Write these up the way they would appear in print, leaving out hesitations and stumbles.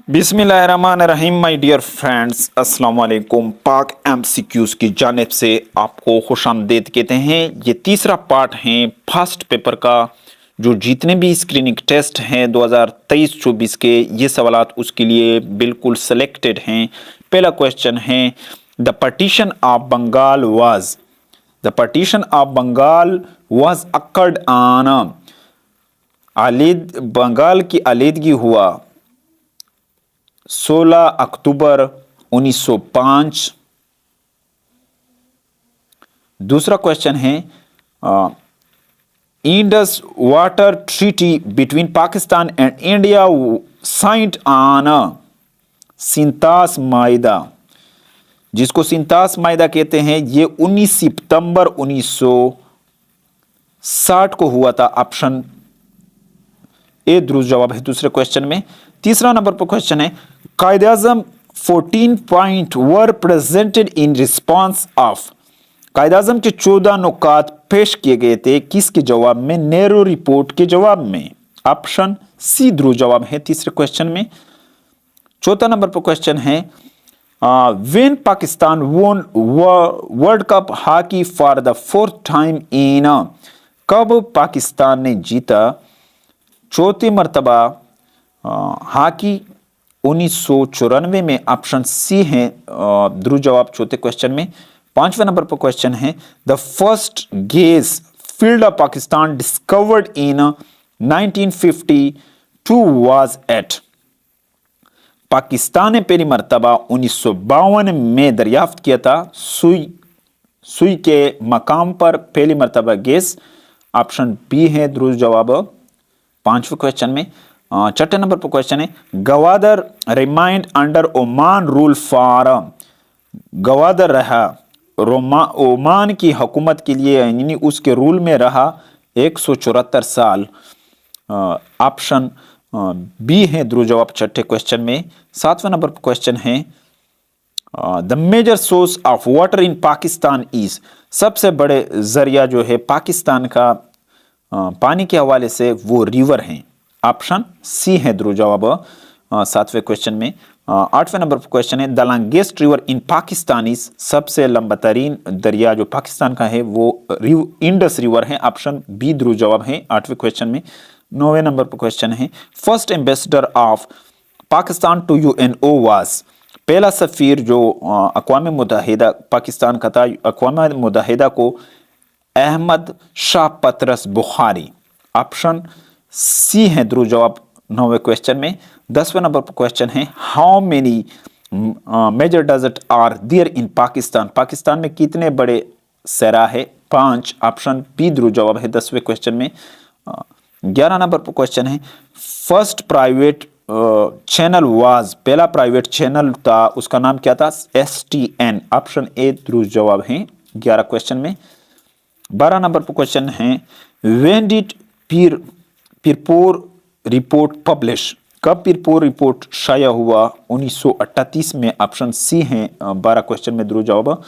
बिस्मिल्लाहिर्रहमानिर्रहीम my dear friends, अस्सलाम वालेकुम। पाक एमसीक्यूज की जानिब से आपको खुशामदीद कहते हैं। ये तीसरा पार्ट है फर्स्ट पेपर का। जो जितने भी स्क्रीनिंग टेस्ट हैं 2023-24 के, ये सवालात उसके लिए बिल्कुल सेलेक्टेड हैं। पहला क्वेश्चन है, the partition of Bengal was occurred on Bengal की आलीदगी हुआ 16 अक्टूबर 1905। दूसरा क्वेश्चन है, Indus water treaty between Pakistan and India signed on सिंतास माइदा, जिसको सिंतास माइदा कहते हैं, ये 19 सितंबर 1960 को हुआ था। ऑप्शन ए दुरुस्त जवाब है दूसरे क्वेश्चन में। तीसरा नंबर पर क्वेश्चन है, Quaid-e-Azam 14 point were presented in response of, Quaid-e-Azam के 14 नुकात पेश किए गए थे किसके जवाब में? नेहरू रिपोर्ट के जवाब में। ऑप्शन सी दुरुस्त जवाब है तीसरे क्वेश्चन में। चौथा नंबर पर क्वेश्चन है, व्हेन पाकिस्तान वोन world cup hockey for the fourth time in, कब पाकिस्तान ने जीता चौथी मर्तबा हॉकी? 1994 में। ऑप्शन सी है दुरुस्त जवाब चौथे क्वेश्चन में। पांचवें नंबर पर क्वेश्चन है, the first gas field of Pakistan discovered in 1952 was at, Pakistan ने पहली मर्तबा 1952 में दरियाफ्त किया था सुई के मकाम पर पहली मर्तबा गैस। ऑप्शन बी है दुरुस्त जवाब पांचवें क्वेश्चन में। छठे नंबर पर क्वेश्चन है, Gwadar remind under Oman rule for, Gwadar रहा ओमान की हुकूमत के लिए, यानी उसके रूल में रहा 174 साल। ऑप्शन बी है दुरुस्त जवाब छठे क्वेश्चन में। सातवें नंबर पर क्वेश्चन है, the major source of water in Pakistan is, सबसे बड़े जरिया जो है पाकिस्तान का पानी के हवाले से वो रिवर हैं। ऑप्शन सी है दुरुस्त जवाब सातवें क्वेश्चन में। आठवें नंबर पर क्वेश्चन है, the longest river in Pakistan is, सबसे लंबा तरीन दरिया जो पाकिस्तान का है वो इंडस रिवर है। ऑप्शन बी दुरुस्त जवाब है आठवें क्वेश्चन में। नौवें नंबर पर क्वेश्चन है, first ambassador of Pakistan to UNO was, पहला सफीर जो अक़वाम मुत्तहिदा पाकिस्तान का था अक़वाम मुत्तहिदा को, अहमद शाह पतरस बुखारी। ऑप्शन सी है दुरुस्त जवाब नौवें क्वेश्चन में। दसवें नंबर पर क्वेश्चन है, how many major desert are there in Pakistan, Pakistan में कितने बड़े सहरा है? 5। ऑप्शन बी दुरुस्त जवाब है 10वें क्वेश्चन में। 11 नंबर पर क्वेश्चन है, फर्स्ट प्राइवेट चैनल वाज, पहला प्राइवेट चैनल था उसका नाम क्या था? STN। ऑप्शन ए दुरुस्त जवाब है 11 क्वेश्चन में। 12 नंबर पर क्वेश्चन है, व्हेन डिड पीरपोर रिपोर्ट पब्लिश, कब पीरपोर रिपोर्ट शाया हुआ? 1938 में। ऑप्शन सी है 12 क्वेश्चन में दुरुस्त जवाब।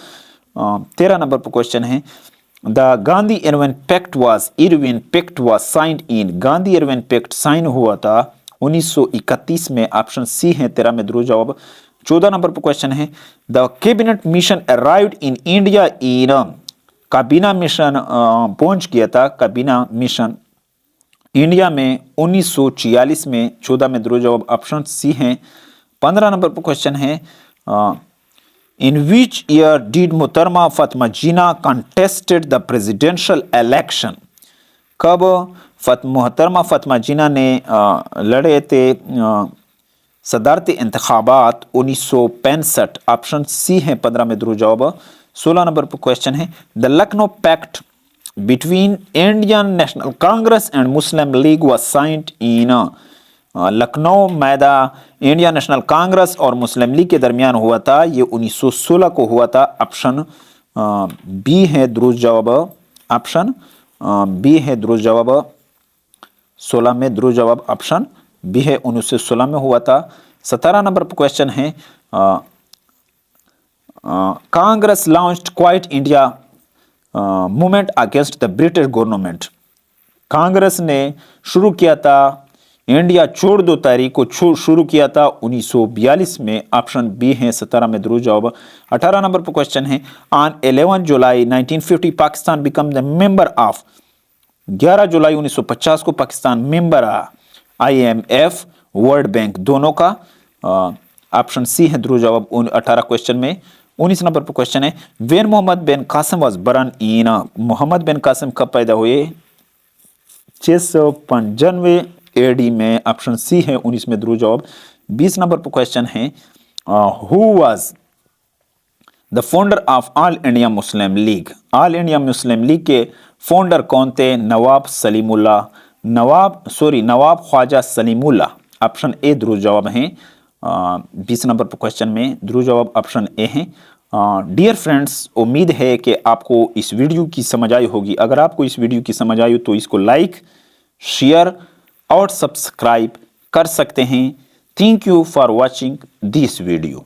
13 नंबर पर क्वेश्चन है, the Gandhi Irwin pact was signed in, Gandhi Irwin pact sign हुआ था 1931 में। ऑप्शन सी है 13 में दुरुस्त जवाब। 14 नंबर पर क्वेश्चन है, the cabinet mission arrived in India in, काबीना मिशन पहुंच गया था, काबीना मिशन इंडिया में 1946 में। 14 में दुरुस्त जवाब ऑप्शन सी है। 15 नंबर पर क्वेश्चन है, इन विच ईयर डिड मोहतरमा फातिमा जिन्ना कंटेस्टेड द प्रेसिडेंशियल इलेक्शन, कब मोहतरमा फातिमा जिन्ना ने लड़े थे सदारती इंतखाबात? 1965। ऑप्शन सी है 15 में दुरुस्त जवाब। 16 नंबर पर क्वेश्चन है, the Lucknow pact between Indian National Congress and Muslim League was signed in, Lucknow मैदा इंडियन नेशनल कांग्रेस और मुस्लिम लीग के दरमियान हुआ था, ये 1916 को हुआ था। ऑप्शन बी है दुरुस्त जवाब। ऑप्शन बी है दुरुस्त जवाब 16 में दुरुस्त जवाब ऑप्शन बी है 1916 में हुआ था। 17 नंबर पर क्वेश्चन है, Congress launched quite India movement against the British government, Congress ने शुरू किया था इंडिया छोड़ दो तहरीक को शुरू किया था 1942 में। ऑप्शन बी है 17 में दुरुस्त जवाब। 18 नंबर पर क्वेश्चन है, on 11 July 1950 Pakistan become the member of. 11 जुलाई 1950 को Pakistan member IMF, world bank दोनों का। ऑप्शन सी है दुरुस्त जवाब 18 क्वेश्चन में। 19 नंबर पर क्वेश्चन है, when Mohammad bin Qasim was born in. Mohammad bin Qasim कब पैदा हुए? 695 AD में। ऑप्शन सी है 19 में दुरुस्त जवाब। 20 नंबर पर क्वेश्चन है, who was the founder of all India Muslim league. All India Muslim league के फाउंडर कौन थे? नवाब ख्वाजा सलीमुल्लाह। ऑप्शन ए दुरुस्त जवाब है। 20 नंबर पर क्वेश्चन में दुरुस्त जवाब ऑप्शन ए है। डियर फ्रेंड्स, उम्मीद है कि आपको इस वीडियो की समझ आई होगी। अगर आपको इस वीडियो की समझ आई हो तो इसको लाइक, शेयर और सब्सक्राइब कर सकते हैं। Thank you for watching this video.